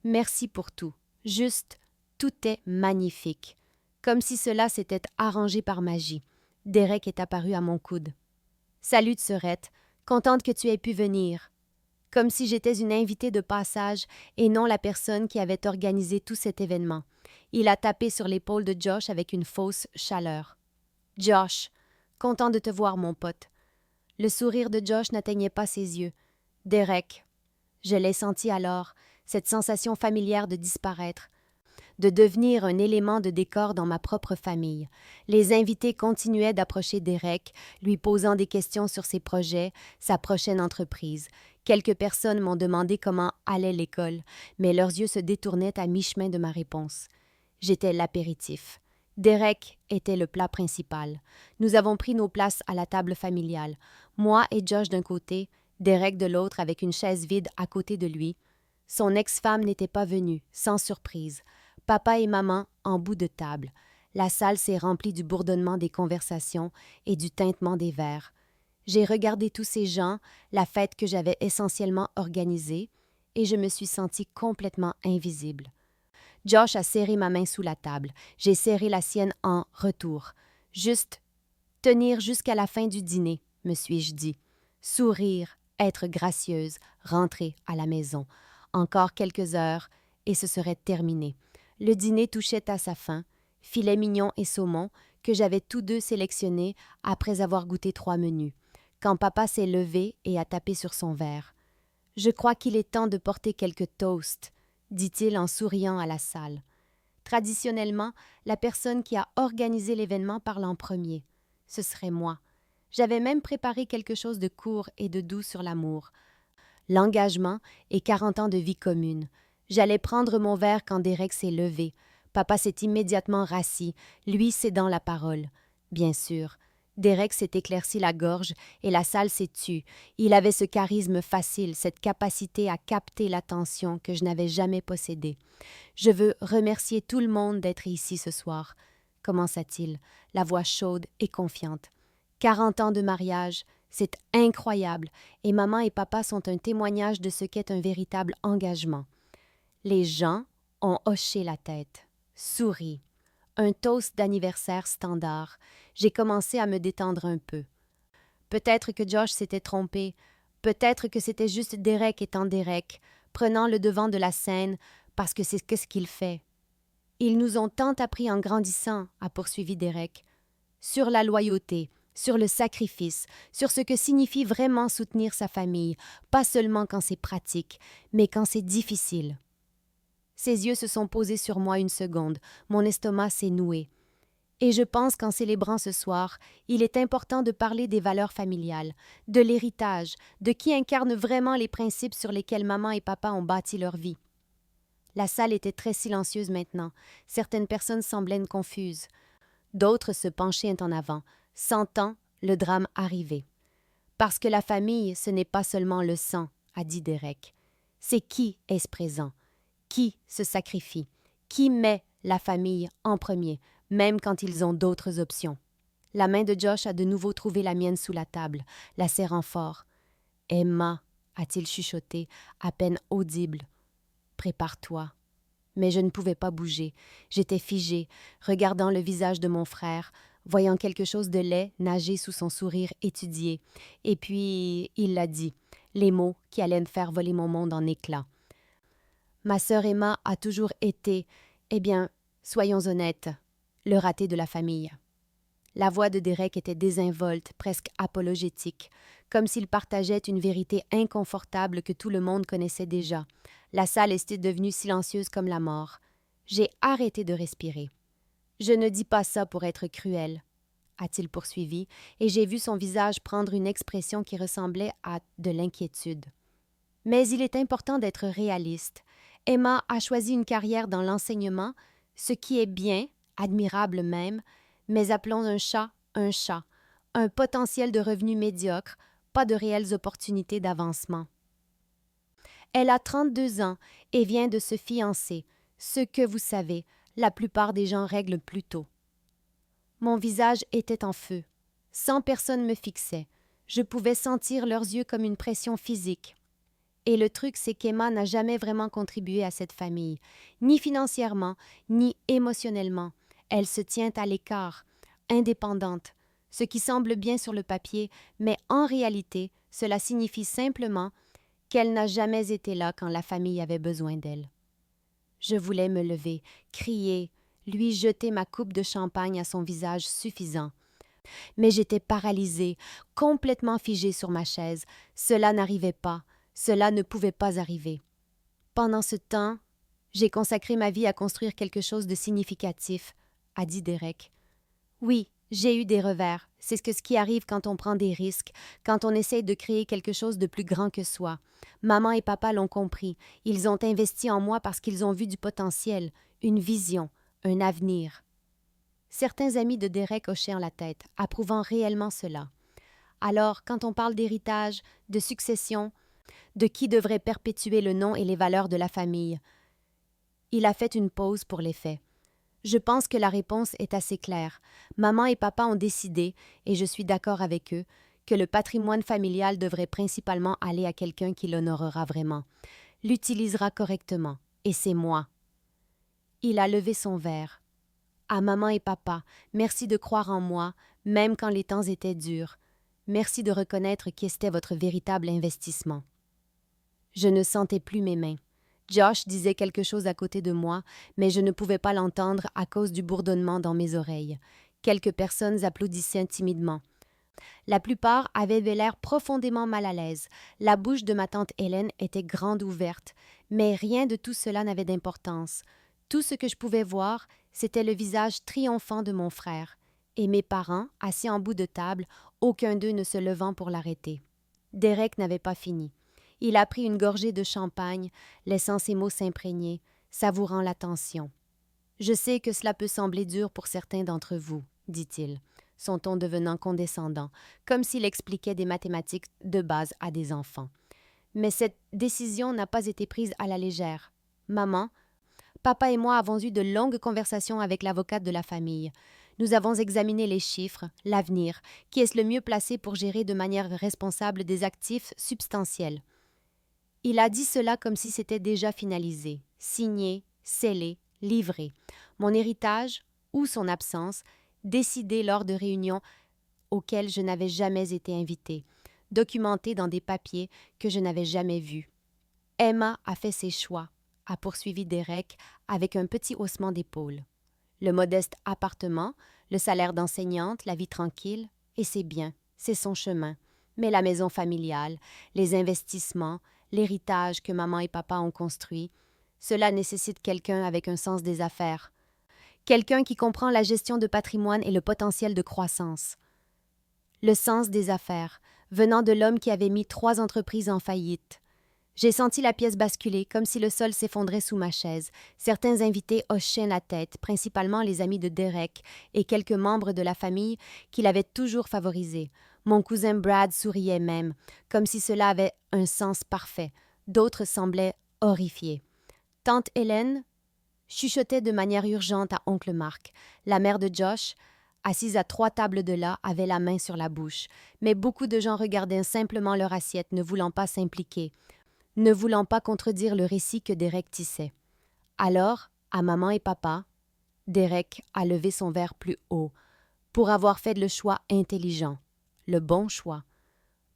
merci pour tout, juste tout est magnifique. » Comme si cela s'était arrangé par magie. Derek est apparu à mon coude. « Salut, sœurette, contente que tu aies pu venir. » Comme si j'étais une invitée de passage et non la personne qui avait organisé tout cet événement. Il a tapé sur l'épaule de Josh avec une fausse chaleur. « Josh, content de te voir, mon pote. » Le sourire de Josh n'atteignait pas ses yeux. « Derek. » Je l'ai senti alors, cette sensation familière de disparaître, de devenir un élément de décor dans ma propre famille. Les invités continuaient d'approcher Derek, lui posant des questions sur ses projets, sa prochaine entreprise. Quelques personnes m'ont demandé comment allait l'école, mais leurs yeux se détournaient à mi-chemin de ma réponse. J'étais l'apéritif. Derek était le plat principal. Nous avons pris nos places à la table familiale. Moi et Josh d'un côté, Derek de l'autre avec une chaise vide à côté de lui. Son ex-femme n'était pas venue, sans surprise. Papa et maman en bout de table. La salle s'est remplie du bourdonnement des conversations et du tintement des verres. J'ai regardé tous ces gens, la fête que j'avais essentiellement organisée, et je me suis sentie complètement invisible. Josh a serré ma main sous la table. J'ai serré la sienne en retour. Juste tenir jusqu'à la fin du dîner, me suis-je dit. Sourire, être gracieuse, rentrer à la maison. Encore quelques heures, et ce serait terminé. Le dîner touchait à sa fin. filet mignon et saumon, que j'avais tous deux sélectionnés après avoir goûté 3 menus, quand papa s'est levé et a tapé sur son verre. « Je crois qu'il est temps de porter quelques toasts », dit-il en souriant à la salle. Traditionnellement, la personne qui a organisé l'événement parle en premier. Ce serait moi. J'avais même préparé quelque chose de court et de doux sur l'amour. L'engagement et 40 ans de vie commune. J'allais prendre mon verre quand Derek s'est levé. Papa s'est immédiatement rassis, lui cédant la parole. Bien sûr. Derek s'est éclairci la gorge et la salle s'est tue. Il avait ce charisme facile, cette capacité à capter l'attention que je n'avais jamais possédée. « Je veux remercier tout le monde d'être ici ce soir, » commença-t-il, la voix chaude et confiante. 40 ans de mariage, c'est incroyable, et maman et papa sont un témoignage de ce qu'est un véritable engagement. Les gens ont hoché la tête, souri. Un toast d'anniversaire standard. J'ai commencé à me détendre un peu. Peut-être que Josh s'était trompé, peut-être que c'était juste Derek étant Derek, prenant le devant de la scène, parce que c'est ce qu'il fait. Ils nous ont tant appris en grandissant, a poursuivi Derek, sur la loyauté, sur le sacrifice, sur ce que signifie vraiment soutenir sa famille, pas seulement quand c'est pratique, mais quand c'est difficile. Ses yeux se sont posés sur moi une seconde, mon estomac s'est noué. Et je pense qu'en célébrant ce soir, il est important de parler des valeurs familiales, de l'héritage, de qui incarne vraiment les principes sur lesquels maman et papa ont bâti leur vie. La salle était très silencieuse maintenant. Certaines personnes semblaient confuses. D'autres se penchaient en avant, sentant le drame arriver. Parce que la famille, ce n'est pas seulement le sang, a dit Derek. C'est qui est présent, qui se sacrifie, qui met la famille en premier, même quand ils ont d'autres options. La main de Josh a de nouveau trouvé la mienne sous la table, la serrant fort. « Emma », a-t-il chuchoté, à peine audible. « Prépare-toi. » Mais je ne pouvais pas bouger. J'étais figée, regardant le visage de mon frère, voyant quelque chose de laid nager sous son sourire étudié. Et puis, il l'a dit, les mots qui allaient me faire voler mon monde en éclats. Ma sœur Emma a toujours été, eh bien, soyons honnêtes, le raté de la famille. La voix de Derek était désinvolte, presque apologétique, comme s'il partageait une vérité inconfortable que tout le monde connaissait déjà. La salle était devenue silencieuse comme la mort. J'ai arrêté de respirer. « Je ne dis pas ça pour être cruel, » a-t-il poursuivi, et j'ai vu son visage prendre une expression qui ressemblait à de l'inquiétude. Mais il est important d'être réaliste. Emma a choisi une carrière dans l'enseignement, ce qui est bien, admirable même, mais appelons un chat, un potentiel de revenus médiocre, pas de réelles opportunités d'avancement. Elle a 32 ans et vient de se fiancer, ce que vous savez, la plupart des gens règlent plus tôt. Mon visage était en feu. 100 personnes me fixaient. Je pouvais sentir leurs yeux comme une pression physique. Et le truc, c'est qu'Emma n'a jamais vraiment contribué à cette famille, ni financièrement, ni émotionnellement. Elle se tient à l'écart, indépendante, ce qui semble bien sur le papier, mais en réalité, cela signifie simplement qu'elle n'a jamais été là quand la famille avait besoin d'elle. Je voulais me lever, crier, lui jeter ma coupe de champagne à son visage suffisant. Mais j'étais paralysée, complètement figée sur ma chaise. Cela n'arrivait pas, cela ne pouvait pas arriver. Pendant ce temps, j'ai consacré ma vie à construire quelque chose de significatif, a dit Derek. Oui, j'ai eu des revers. C'est ce qui arrive quand on prend des risques, quand on essaye de créer quelque chose de plus grand que soi. Maman et papa l'ont compris. Ils ont investi en moi parce qu'ils ont vu du potentiel, une vision, un avenir. Certains amis de Derek hochaient la tête, approuvant réellement cela. Alors, quand on parle d'héritage, de succession, de qui devrait perpétuer le nom et les valeurs de la famille, il a fait une pause pour l'effet. Je pense que la réponse est assez claire. Maman et papa ont décidé, et je suis d'accord avec eux, que le patrimoine familial devrait principalement aller à quelqu'un qui l'honorera vraiment, l'utilisera correctement, et c'est moi. Il a levé son verre. À maman et papa, merci de croire en moi, même quand les temps étaient durs. Merci de reconnaître qu'était votre véritable investissement. Je ne sentais plus mes mains. Josh disait quelque chose à côté de moi, mais je ne pouvais pas l'entendre à cause du bourdonnement dans mes oreilles. Quelques personnes applaudissaient timidement. La plupart avaient l'air profondément mal à l'aise. La bouche de ma tante Hélène était grande ouverte, mais rien de tout cela n'avait d'importance. Tout ce que je pouvais voir, c'était le visage triomphant de mon frère. Et mes parents, assis en bout de table, aucun d'eux ne se levant pour l'arrêter. Derek n'avait pas fini. Il a pris une gorgée de champagne, laissant ses mots s'imprégner, savourant l'attention. « Je sais que cela peut sembler dur pour certains d'entre vous, » dit-il, son ton devenant condescendant, comme s'il expliquait des mathématiques de base à des enfants. Mais cette décision n'a pas été prise à la légère. Maman, papa et moi avons eu de longues conversations avec l'avocate de la famille. Nous avons examiné les chiffres, l'avenir, qui est le mieux placé pour gérer de manière responsable des actifs substantiels. Il a dit cela comme si c'était déjà finalisé, signé, scellé, livré. Mon héritage, ou son absence, décidé lors de réunions auxquelles je n'avais jamais été invitée, documenté dans des papiers que je n'avais jamais vus. Emma a fait ses choix, a poursuivi Derek avec un petit haussement d'épaule. Le modeste appartement, le salaire d'enseignante, la vie tranquille, et c'est bien, c'est son chemin. Mais la maison familiale, les investissements, l'héritage que maman et papa ont construit, cela nécessite quelqu'un avec un sens des affaires. Quelqu'un qui comprend la gestion de patrimoine et le potentiel de croissance. Le sens des affaires, venant de l'homme qui avait mis 3 entreprises en faillite. J'ai senti la pièce basculer, comme si le sol s'effondrait sous ma chaise. Certains invités hochaient la tête, principalement les amis de Derek et quelques membres de la famille qui l'avaient toujours favorisé. Mon cousin Brad souriait même, comme si cela avait un sens parfait. D'autres semblaient horrifiés. Tante Hélène chuchotait de manière urgente à oncle Marc. La mère de Josh, assise à 3 tables de là, avait la main sur la bouche. Mais beaucoup de gens regardaient simplement leur assiette, ne voulant pas s'impliquer, ne voulant pas contredire le récit que Derek tissait. Alors, à maman et papa, Derek a levé son verre plus haut, pour avoir fait le choix intelligent, le bon choix,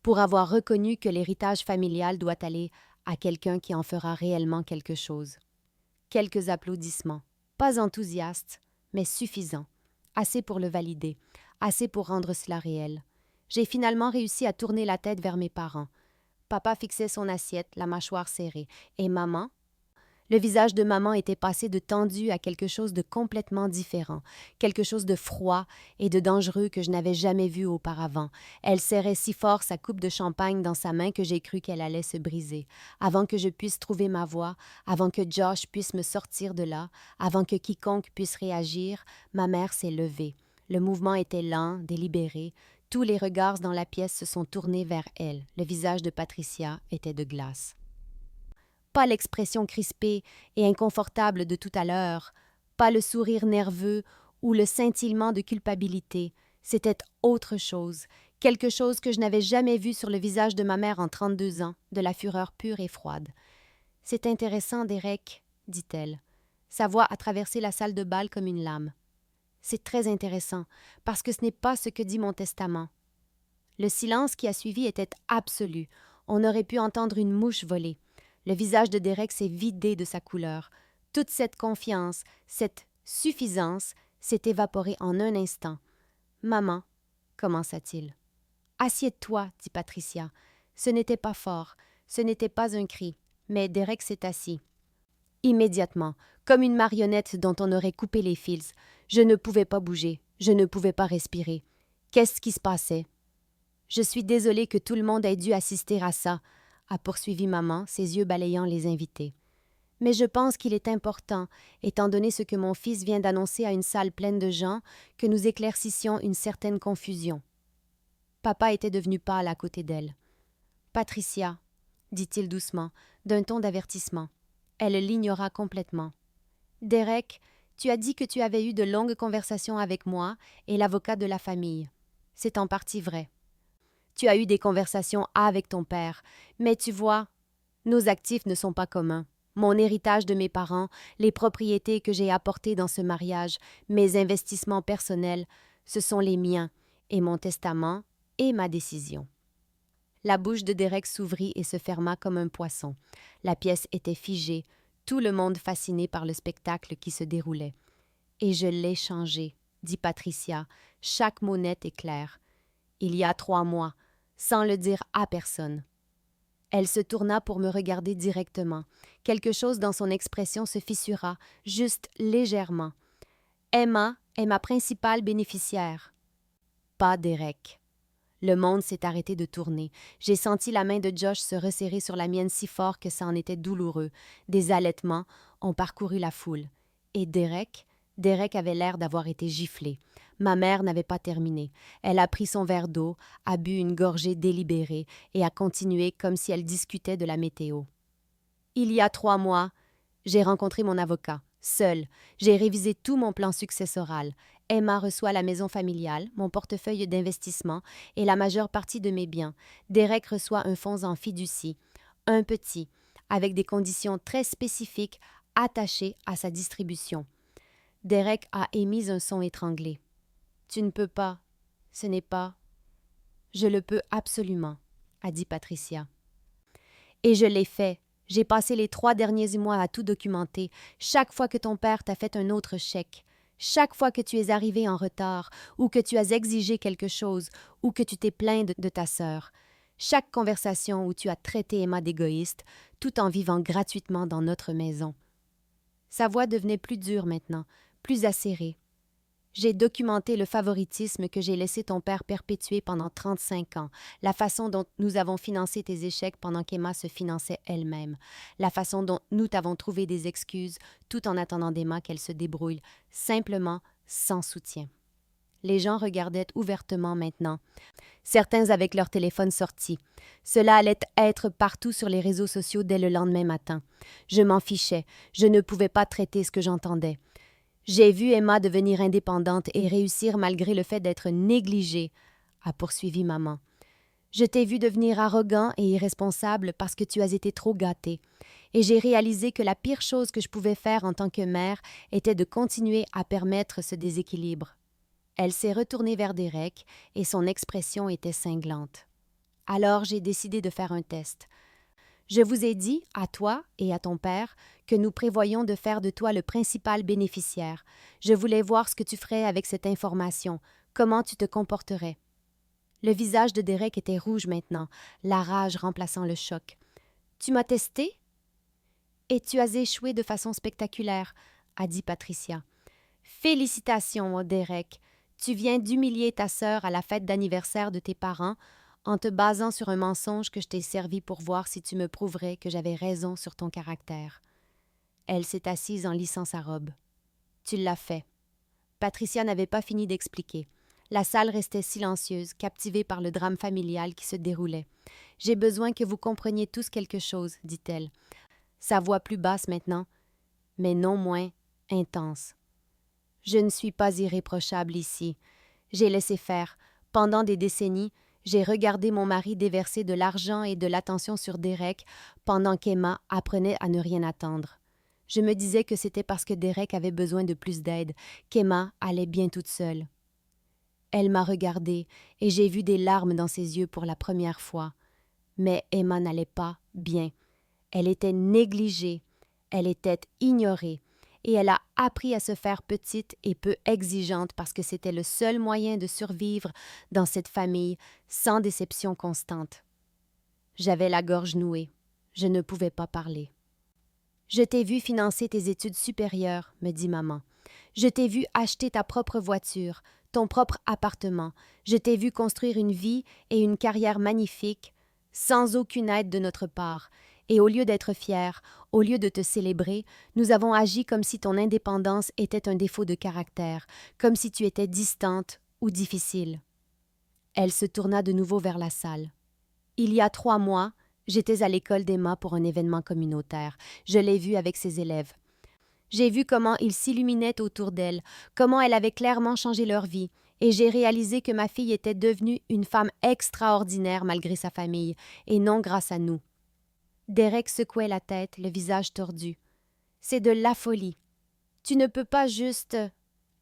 pour avoir reconnu que l'héritage familial doit aller à quelqu'un qui en fera réellement quelque chose. Quelques applaudissements, pas enthousiastes, mais suffisants, assez pour le valider, assez pour rendre cela réel. J'ai finalement réussi à tourner la tête vers mes parents. Papa fixait son assiette, la mâchoire serrée, et maman? Le visage de maman était passé de tendu à quelque chose de complètement différent, quelque chose de froid et de dangereux que je n'avais jamais vu auparavant. Elle serrait si fort sa coupe de champagne dans sa main que j'ai cru qu'elle allait se briser. Avant que je puisse trouver ma voix, avant que Josh puisse me sortir de là, avant que quiconque puisse réagir, ma mère s'est levée. Le mouvement était lent, délibéré. Tous les regards dans la pièce se sont tournés vers elle. Le visage de Patricia était de glace. Pas l'expression crispée et inconfortable de tout à l'heure, pas le sourire nerveux ou le scintillement de culpabilité. C'était autre chose, quelque chose que je n'avais jamais vu sur le visage de ma mère en 32 ans, de la fureur pure et froide. « C'est intéressant, Derek, » dit-elle. Sa voix a traversé la salle de bal comme une lame. « C'est très intéressant, parce que ce n'est pas ce que dit mon testament. » Le silence qui a suivi était absolu. On aurait pu entendre une mouche voler. Le visage de Derek s'est vidé de sa couleur. Toute cette confiance, cette suffisance s'est évaporée en un instant. « Maman, » commença-t-il. « Assieds-toi, » dit Patricia. Ce n'était pas fort, ce n'était pas un cri, mais Derek s'est assis. Immédiatement, comme une marionnette dont on aurait coupé les fils. Je ne pouvais pas bouger, je ne pouvais pas respirer. Qu'est-ce qui se passait? « Je suis désolée que tout le monde ait dû assister à ça, » a poursuivi maman, ses yeux balayant les invités. « Mais je pense qu'il est important, étant donné ce que mon fils vient d'annoncer à une salle pleine de gens, que nous éclaircissions une certaine confusion. » Papa était devenu pâle à côté d'elle. « Patricia, » dit-il doucement, d'un ton d'avertissement. Elle l'ignora complètement. « Derek, tu as dit que tu avais eu de longues conversations avec moi et l'avocat de la famille. C'est en partie vrai. Tu as eu des conversations avec ton père, mais tu vois, nos actifs ne sont pas communs. Mon héritage de mes parents, les propriétés que j'ai apportées dans ce mariage, mes investissements personnels, ce sont les miens, et mon testament et ma décision. » La bouche de Derek s'ouvrit et se ferma comme un poisson. La pièce était figée, tout le monde fasciné par le spectacle qui se déroulait. « Et je l'ai changé, » dit Patricia, chaque mot net et clair. « Il y a 3 mois, sans le dire à personne. » Elle se tourna pour me regarder directement. Quelque chose dans son expression se fissura, juste légèrement. « Emma est ma principale bénéficiaire. » Pas Derek. Le monde s'est arrêté de tourner. J'ai senti la main de Josh se resserrer sur la mienne si fort que ça en était douloureux. Des halètements ont parcouru la foule. Et Derek? Derek avait l'air d'avoir été giflé. Ma mère n'avait pas terminé. Elle a pris son verre d'eau, a bu une gorgée délibérée et a continué comme si elle discutait de la météo. Il y a 3 mois, j'ai rencontré mon avocat. Seule, j'ai révisé tout mon plan successoral. Emma reçoit la maison familiale, mon portefeuille d'investissement et la majeure partie de mes biens. Derek reçoit un fonds en fiducie, un petit, avec des conditions très spécifiques attachées à sa distribution. Derek a émis un son étranglé. « Tu ne peux pas. Ce n'est pas. »« Je le peux absolument, » a dit Patricia. Et je l'ai fait. J'ai passé les 3 derniers mois à tout documenter, chaque fois que ton père t'a fait un autre chèque, chaque fois que tu es arrivé en retard, ou que tu as exigé quelque chose, ou que tu t'es plaint de ta sœur, chaque conversation où tu as traité Emma d'égoïste, tout en vivant gratuitement dans notre maison. Sa voix devenait plus dure maintenant, plus acérée. J'ai documenté le favoritisme que j'ai laissé ton père perpétuer pendant 35 ans, la façon dont nous avons financé tes échecs pendant qu'Emma se finançait elle-même, la façon dont nous t'avons trouvé des excuses tout en attendant d'Emma qu'elle se débrouille, simplement sans soutien. Les gens regardaient ouvertement maintenant, certains avec leur téléphone sorti. Cela allait être partout sur les réseaux sociaux dès le lendemain matin. Je m'en fichais, je ne pouvais pas traiter ce que j'entendais. J'ai vu Emma devenir indépendante et réussir malgré le fait d'être négligée, a poursuivi maman. Je t'ai vu devenir arrogant et irresponsable parce que tu as été trop gâté. Et j'ai réalisé que la pire chose que je pouvais faire en tant que mère était de continuer à permettre ce déséquilibre. Elle s'est retournée vers Derek et son expression était cinglante. Alors j'ai décidé de faire un test. Je vous ai dit, à toi et à ton père, que nous prévoyons de faire de toi le principal bénéficiaire. Je voulais voir ce que tu ferais avec cette information, comment tu te comporterais. Le visage de Derek était rouge maintenant, la rage remplaçant le choc. « Tu m'as testé? »« Et tu as échoué de façon spectaculaire, » a dit Patricia. « Félicitations, Derek. Tu viens d'humilier ta sœur à la fête d'anniversaire de tes parents en te basant sur un mensonge que je t'ai servi pour voir si tu me prouverais que j'avais raison sur ton caractère. » Elle s'est assise en lissant sa robe. « Tu l'as fait. » Patricia n'avait pas fini d'expliquer. La salle restait silencieuse, captivée par le drame familial qui se déroulait. « J'ai besoin que vous compreniez tous quelque chose, » dit-elle. Sa voix plus basse maintenant, mais non moins intense. « Je ne suis pas irréprochable ici. J'ai laissé faire. Pendant des décennies, j'ai regardé mon mari déverser de l'argent et de l'attention sur Derek pendant qu'Emma apprenait à ne rien attendre. Je me disais que c'était parce que Derek avait besoin de plus d'aide, qu'Emma allait bien toute seule. Elle m'a regardée et j'ai vu des larmes dans ses yeux pour la première fois. Mais Emma n'allait pas bien. Elle était négligée, elle était ignorée, et elle a appris à se faire petite et peu exigeante parce que c'était le seul moyen de survivre dans cette famille sans déception constante. J'avais la gorge nouée. Je ne pouvais pas parler. « Je t'ai vu financer tes études supérieures, » me dit maman. « Je t'ai vu acheter ta propre voiture, ton propre appartement. Je t'ai vu construire une vie et une carrière magnifiques, sans aucune aide de notre part. Et au lieu d'être fiers, au lieu de te célébrer, nous avons agi comme si ton indépendance était un défaut de caractère, comme si tu étais distante ou difficile. » Elle se tourna de nouveau vers la salle. « Il y a 3 mois, j'étais à l'école d'Emma pour un événement communautaire. Je l'ai vue avec ses élèves. J'ai vu comment ils s'illuminaient autour d'elle, comment elle avait clairement changé leur vie, et j'ai réalisé que ma fille était devenue une femme extraordinaire malgré sa famille, et non grâce à nous. » Derek secouait la tête, le visage tordu. « C'est de la folie. Tu ne peux pas juste... »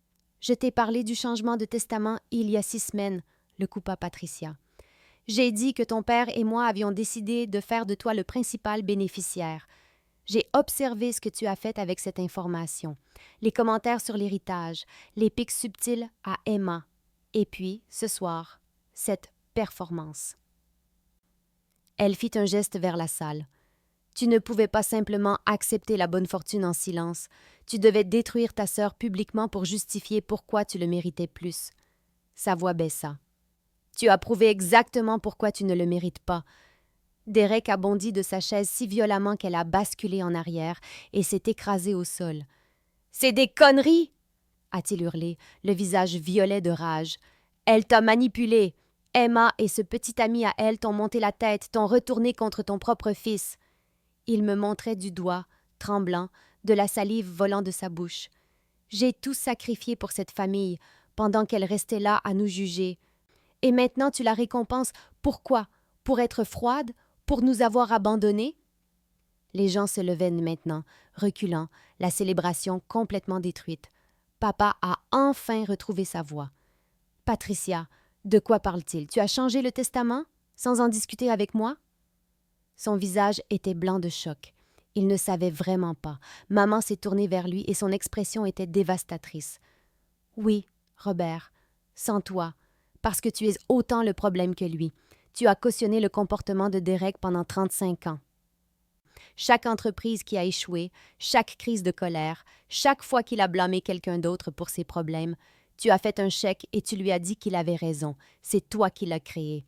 « Je t'ai parlé du changement de testament il y a 6 semaines, » le coupa Patricia. « J'ai dit que ton père et moi avions décidé de faire de toi le principal bénéficiaire. J'ai observé ce que tu as fait avec cette information, les commentaires sur l'héritage, les pics subtils à Emma, et puis, ce soir, cette performance. Elle fit un geste vers la salle. Tu ne pouvais pas simplement accepter la bonne fortune en silence. Tu devais détruire ta sœur publiquement pour justifier pourquoi tu le méritais plus. Sa voix baissa. Tu as prouvé exactement pourquoi tu ne le mérites pas. Derek a bondi de sa chaise si violemment qu'elle a basculé en arrière et s'est écrasée au sol. « C'est des conneries !» a-t-il hurlé, le visage violet de rage. « Elle t'a manipulé. Emma et ce petit ami à elle t'ont monté la tête, t'ont retourné contre ton propre fils. » Il me montrait du doigt, tremblant, de la salive volant de sa bouche. J'ai tout sacrifié pour cette famille, pendant qu'elle restait là à nous juger. Et maintenant tu la récompenses. Pourquoi? Pour être froide? Pour nous avoir abandonnés? Les gens se levaient maintenant, reculant, la célébration complètement détruite. Papa a enfin retrouvé sa voix. « Patricia, de quoi parle-t-il? Tu as changé le testament? Sans en discuter avec moi? » Son visage était blanc de choc. Il ne savait vraiment pas. Maman s'est tournée vers lui et son expression était dévastatrice. « Oui, Robert, sans toi, parce que tu es autant le problème que lui. Tu as cautionné le comportement de Derek pendant 35 ans. Chaque entreprise qui a échoué, chaque crise de colère, chaque fois qu'il a blâmé quelqu'un d'autre pour ses problèmes, tu as fait un chèque et tu lui as dit qu'il avait raison. C'est toi qui l'as créé. »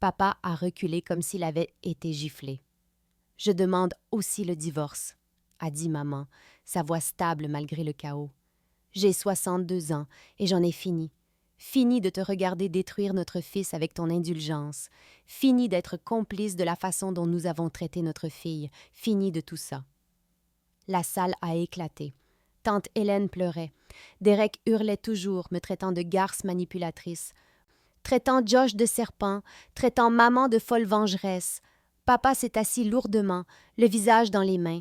Papa a reculé comme s'il avait été giflé. « Je demande aussi le divorce, » a dit maman, sa voix stable malgré le chaos. « J'ai 62 ans et j'en ai fini. Fini de te regarder détruire notre fils avec ton indulgence. Fini d'être complice de la façon dont nous avons traité notre fille. Fini de tout ça. » La salle a éclaté. Tante Hélène pleurait. Derek hurlait toujours, me traitant de garce manipulatrice, traitant Josh de serpent, traitant maman de folle vengeresse. Papa s'est assis lourdement, le visage dans les mains.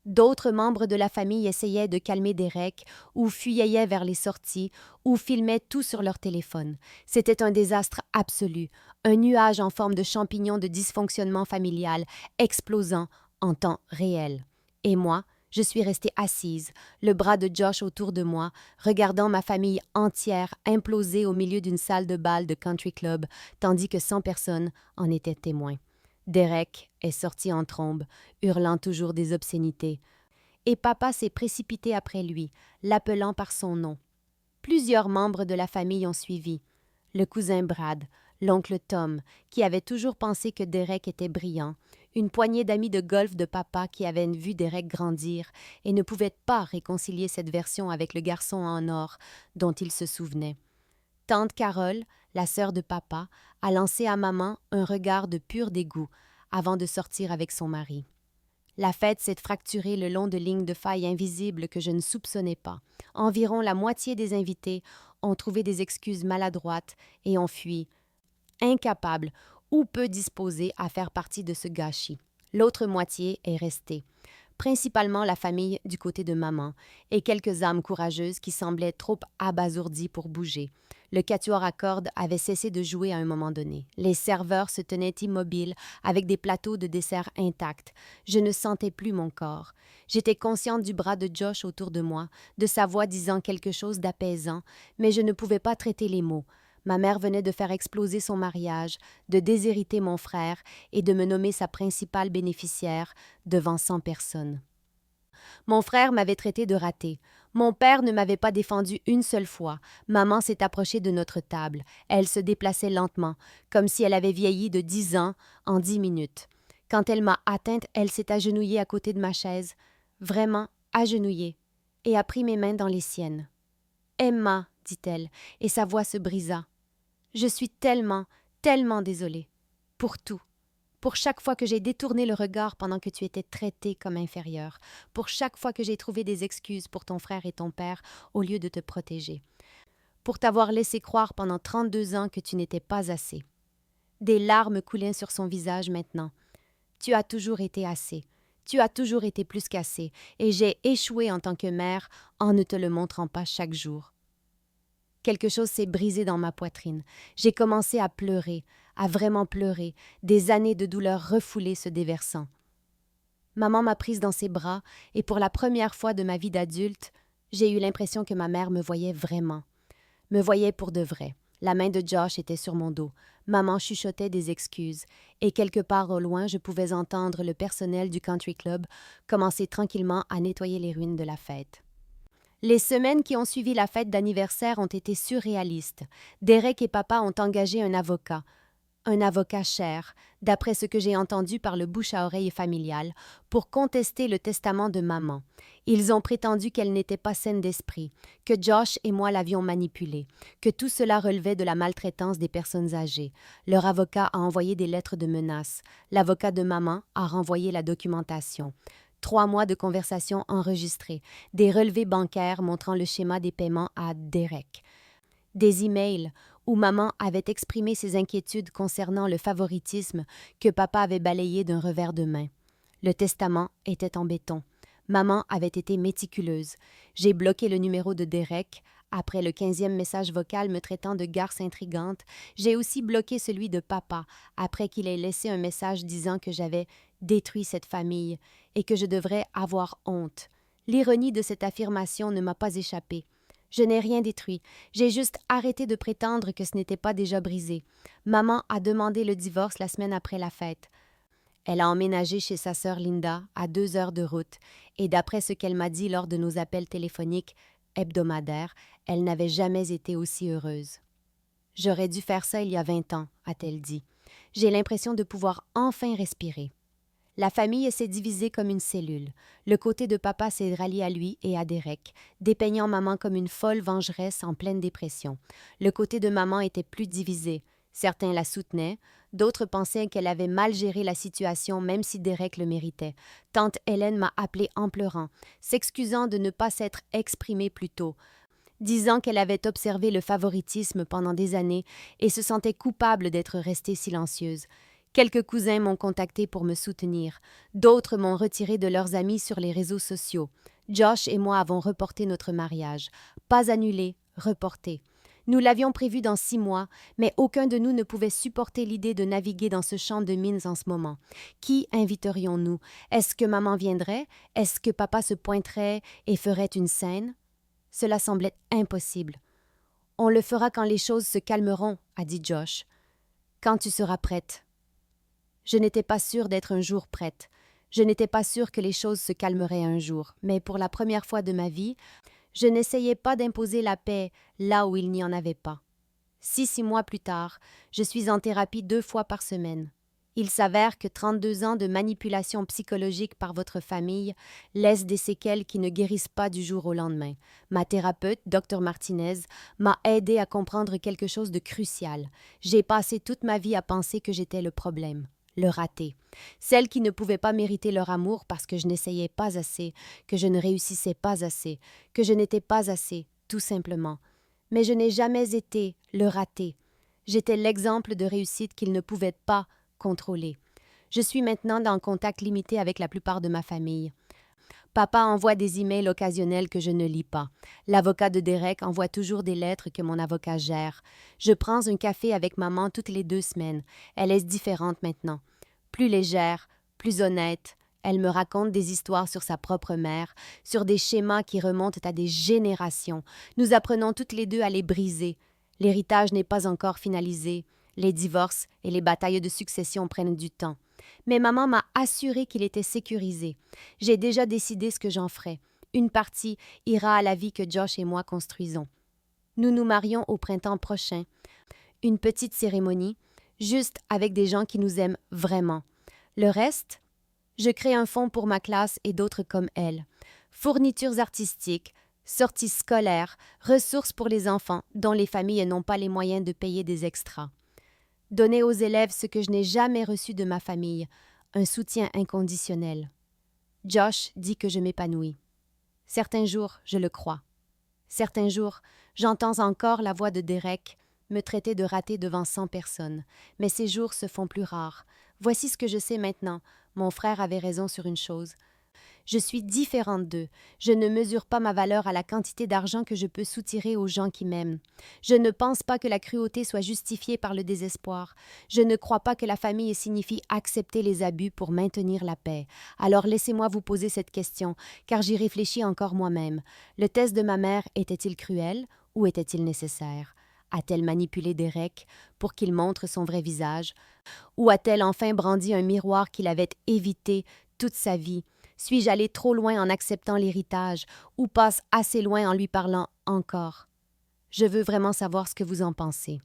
D'autres membres de la famille essayaient de calmer Derek, ou fuyaient vers les sorties, ou filmaient tout sur leur téléphone. C'était un désastre absolu, un nuage en forme de champignon de dysfonctionnement familial, explosant en temps réel. Et moi, je suis restée assise, le bras de Josh autour de moi, regardant ma famille entière imploser au milieu d'une salle de bal de country club, tandis que 100 personnes en étaient témoins. Derek est sorti en trombe, hurlant toujours des obscénités. Et papa s'est précipité après lui, l'appelant par son nom. Plusieurs membres de la famille ont suivi. Le cousin Brad, l'oncle Tom, qui avait toujours pensé que Derek était brillant, une poignée d'amis de golf de papa qui avaient vu Derek grandir et ne pouvaient pas réconcilier cette version avec le garçon en or dont il se souvenait. Tante Carole, la sœur de papa, a lancé à maman un regard de pur dégoût avant de sortir avec son mari. La fête s'est fracturée le long de lignes de faille invisibles que je ne soupçonnais pas. Environ la moitié des invités ont trouvé des excuses maladroites et ont fui, incapables ou peu disposés à faire partie de ce gâchis. L'autre moitié est restée, principalement la famille du côté de maman et quelques âmes courageuses qui semblaient trop abasourdies pour bouger. Le quatuor à cordes avait cessé de jouer à un moment donné. Les serveurs se tenaient immobiles avec des plateaux de dessert intacts. Je ne sentais plus mon corps. J'étais consciente du bras de Josh autour de moi, de sa voix disant quelque chose d'apaisant, mais je ne pouvais pas traiter les mots. Ma mère venait de faire exploser son mariage, de déshériter mon frère et de me nommer sa principale bénéficiaire devant 100 personnes. Mon frère m'avait traité de raté. Mon père ne m'avait pas défendu une seule fois. Maman s'est approchée de notre table. Elle se déplaçait lentement, comme si elle avait vieilli de 10 ans en 10 minutes. Quand elle m'a atteinte, elle s'est agenouillée à côté de ma chaise, vraiment agenouillée, et a pris mes mains dans les siennes. « Emma, » dit-elle, et sa voix se brisa. « Je suis tellement, tellement désolée. Pour tout. Pour chaque fois que j'ai détourné le regard pendant que tu étais traité comme inférieur. Pour chaque fois que j'ai trouvé des excuses pour ton frère et ton père au lieu de te protéger. Pour t'avoir laissé croire pendant 32 ans que tu n'étais pas assez. » Des larmes coulaient sur son visage maintenant. « Tu as toujours été assez. Tu as toujours été plus qu'assez. Et j'ai échoué en tant que mère en ne te le montrant pas chaque jour. » Quelque chose s'est brisé dans ma poitrine. J'ai commencé à pleurer, à vraiment pleurer, des années de douleur refoulées se déversant. Maman m'a prise dans ses bras et pour la première fois de ma vie d'adulte, j'ai eu l'impression que ma mère me voyait vraiment. Me voyait pour de vrai. La main de Josh était sur mon dos. Maman chuchotait des excuses. Et quelque part au loin, je pouvais entendre le personnel du country club commencer tranquillement à nettoyer les ruines de la fête. Les semaines qui ont suivi la fête d'anniversaire ont été surréalistes. Derek et papa ont engagé un avocat cher, d'après ce que j'ai entendu par le bouche à oreille familial, pour contester le testament de maman. Ils ont prétendu qu'elle n'était pas saine d'esprit, que Josh et moi l'avions manipulée, que tout cela relevait de la maltraitance des personnes âgées. Leur avocat a envoyé des lettres de menaces. L'avocat de maman a renvoyé la documentation. 3 mois de conversations enregistrées, des relevés bancaires montrant le schéma des paiements à Derek. Des emails où maman avait exprimé ses inquiétudes concernant le favoritisme que papa avait balayé d'un revers de main. Le testament était en béton. Maman avait été méticuleuse. J'ai bloqué le numéro de Derek. Après le 15e message vocal me traitant de garce intrigante, j'ai aussi bloqué celui de papa, après qu'il ait laissé un message disant que j'avais détruit cette famille et que je devrais avoir honte. L'ironie de cette affirmation ne m'a pas échappé. Je n'ai rien détruit, j'ai juste arrêté de prétendre que ce n'était pas déjà brisé. Maman a demandé le divorce la semaine après la fête. Elle a emménagé chez sa sœur Linda, à 2 heures de route, et d'après ce qu'elle m'a dit lors de nos appels téléphoniques hebdomadaires, elle n'avait jamais été aussi heureuse. J'aurais dû faire ça il y a 20 ans, a-t-elle dit. J'ai l'impression de pouvoir enfin respirer. La famille s'est divisée comme une cellule. Le côté de papa s'est rallié à lui et à Derek, dépeignant maman comme une folle vengeresse en pleine dépression. Le côté de maman était plus divisé. Certains la soutenaient, d'autres pensaient qu'elle avait mal géré la situation même si Derek le méritait. Tante Hélène m'a appelée en pleurant, s'excusant de ne pas s'être exprimée plus tôt, disant qu'elle avait observé le favoritisme pendant des années et se sentait coupable d'être restée silencieuse. Quelques cousins m'ont contacté pour me soutenir. D'autres m'ont retiré de leurs amis sur les réseaux sociaux. Josh et moi avons reporté notre mariage. Pas annulé, reporté. Nous l'avions prévu dans 6 mois, mais aucun de nous ne pouvait supporter l'idée de naviguer dans ce champ de mines en ce moment. Qui inviterions-nous? Est-ce que maman viendrait? Est-ce que papa se pointerait et ferait une scène? Cela semblait impossible. On le fera quand les choses se calmeront, a dit Josh. Quand tu seras prête. Je n'étais pas sûre d'être un jour prête. Je n'étais pas sûre que les choses se calmeraient un jour, mais pour la première fois de ma vie, je n'essayais pas d'imposer la paix là où il n'y en avait pas. 6 mois plus tard, je suis en thérapie 2 fois par semaine. Il s'avère que 32 ans de manipulation psychologique par votre famille laissent des séquelles qui ne guérissent pas du jour au lendemain. Ma thérapeute, Dr Martinez, m'a aidé à comprendre quelque chose de crucial. J'ai passé toute ma vie à penser que j'étais le problème. Le raté. Celle qui ne pouvait pas mériter leur amour parce que je n'essayais pas assez, que je ne réussissais pas assez, que je n'étais pas assez, tout simplement. Mais je n'ai jamais été le raté. J'étais l'exemple de réussite qu'ils ne pouvaient pas contrôler. Je suis maintenant dans contact limité avec la plupart de ma famille. Papa envoie des emails occasionnels que je ne lis pas. L'avocat de Derek envoie toujours des lettres que mon avocat gère. Je prends un café avec maman toutes les 2 semaines. Elle est différente maintenant. Plus légère, plus honnête. Elle me raconte des histoires sur sa propre mère, sur des schémas qui remontent à des générations. Nous apprenons toutes les deux à les briser. L'héritage n'est pas encore finalisé. Les divorces et les batailles de succession prennent du temps. Mais maman m'a assuré qu'il était sécurisé. J'ai déjà décidé ce que j'en ferai. Une partie ira à la vie que Josh et moi construisons. Nous nous marions au printemps prochain. Une petite cérémonie, juste avec des gens qui nous aiment vraiment. Le reste, je crée un fonds pour ma classe et d'autres comme elle. Fournitures artistiques, sorties scolaires, ressources pour les enfants dont les familles n'ont pas les moyens de payer des extras. Donner aux élèves ce que je n'ai jamais reçu de ma famille, un soutien inconditionnel. Josh dit que je m'épanouis. Certains jours, je le crois. Certains jours, j'entends encore la voix de Derek me traiter de raté devant 100 personnes, mais ces jours se font plus rares. Voici ce que je sais maintenant. Mon frère avait raison sur une chose. Je suis différente d'eux. Je ne mesure pas ma valeur à la quantité d'argent que je peux soutirer aux gens qui m'aiment. Je ne pense pas que la cruauté soit justifiée par le désespoir. Je ne crois pas que la famille signifie accepter les abus pour maintenir la paix. Alors laissez-moi vous poser cette question, car j'y réfléchis encore moi-même. Le test de ma mère était-il cruel ou était-il nécessaire? A-t-elle manipulé Derek pour qu'il montre son vrai visage? Ou a-t-elle enfin brandi un miroir qu'il avait évité toute sa vie? Suis-je allé trop loin en acceptant l'héritage, ou passe assez loin en lui parlant encore? Je veux vraiment savoir ce que vous en pensez.